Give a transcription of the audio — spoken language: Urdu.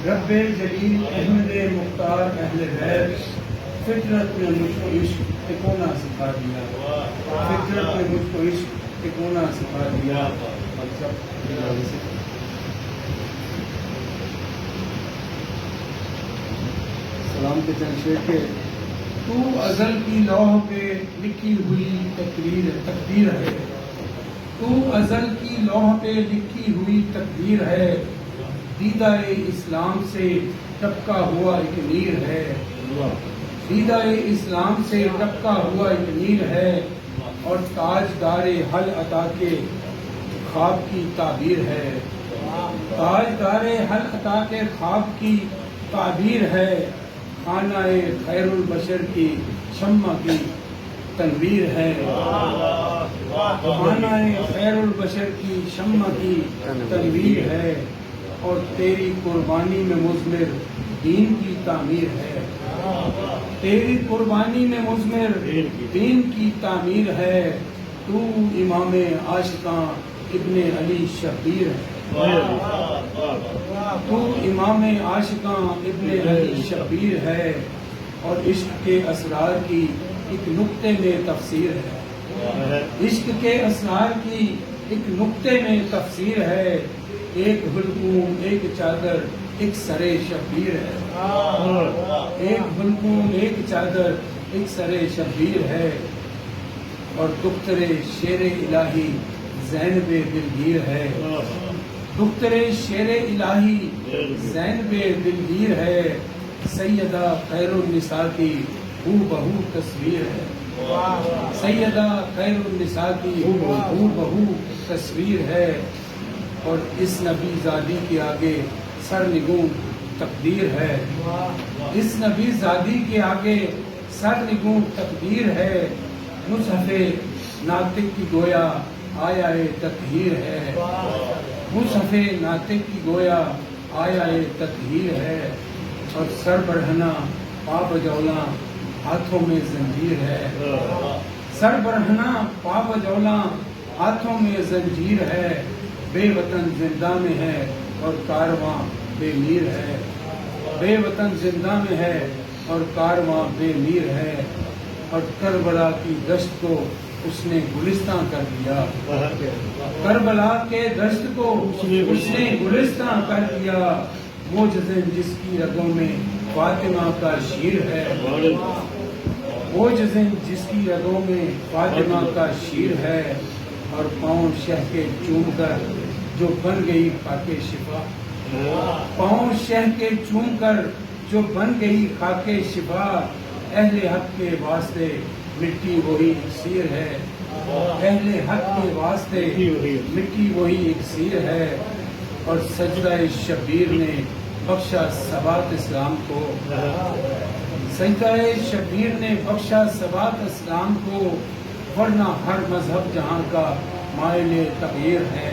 رب جلیل احمد مختار اہل بیت، فطرت نے مجھ کو عشق تکونا سکھا دیا، فطرت نے مجھ کو عشق تکونا سکھا دیا۔ سلام کے چند شعر کے تو ازل کی لوح پہ لکھی ہوئی تقدیر ہے، تو ازل کی لوح پہ لکھی ہوئی تقدیر ہے، دیدہ اسلام سے ٹپکا ہوا ایک نیر ہے، دیدہ اسلام سے ٹپکا ہوا ایک نیر ہے، اور تاجدار حل عطا کے خواب کی تعبیر ہے، تاجدار حل عطا کے خواب کی تعبیر ہے، خانہ خیر البشر کی شمع کی تنویر ہے، خانہ خیر البشر کی شمع کی تنویر ہے، اور تیری قربانی میں مضمر دین کی تعمیر ہے، تیری قربانی میں مضمر دین کی تعمیر ہے، تو امام عاشقاں ابن علی شبیر ہے، تو امام عاشقاں ابن علی شبیر ہے، اور عشق کے اسرار کی ایک نقطے میں تفسیر ہے، عشق کے اسرار کی ایک نقطے میں تفسیر ہے، ایک حلقوم ایک چادر ایک سر شبیر ہے، ایک حلقوم ایک چادر ایک سر شبیر ہے، اور دختر شیر الہی زینب دلگیر ہے، دختر شیر الہی زینب دلگیر ہے، سیدہ خیر النساء کی ہو بہو تصویر ہے، سیدہ خیر النساء کی ہو بہو تصویر ہے، اور اس نبی زادی کے آگے سرنگوں تقدیر ہے، اس نبی زادی کے آگے سرنگوں تقدیر ہے، مصحف ناطق کی گویا آیا تطہیر ہے، مصحف ناطق کی گویا آیا تطہیر ہے، اور سر بڑھنا پا بجولاں ہاتھوں میں زنجیر ہے، سر بڑھنا پا بجولاں ہاتھوں میں زنجیر ہے، بے وطن زندہ میں ہے اور کارواں بے میر ہے، بے وطن زندہ میں ہے اور کارواں بے میر ہے، اور کربلا کی دشت کو اس نے گلستاں کر دیا، کربلا کے دشت کو اس نے گلستاں کر دیا، موجزن جس کی رگوں میں فاطمہ کا شیر ہے، موجزن جس کی رگوں میں فاطمہ کا شیر ہے، اور پاؤں شہ کے چوم کر جو بن گئی خاک شفا، پاؤں شہ کے چوم کر جو بن گئی خاک شفا، اہل حق کے واسطے مٹی وہی اکسیر ہے، اہل حق کے واسطے مٹی وہی اکسیر ہے، اور سجدہ شبیر نے بخشا ثبات اسلام کو، سجدہ شبیر نے بخشا ثبات اسلام کو، ورنہ ہر مذہب جہاں کا مائل تغیر ہے۔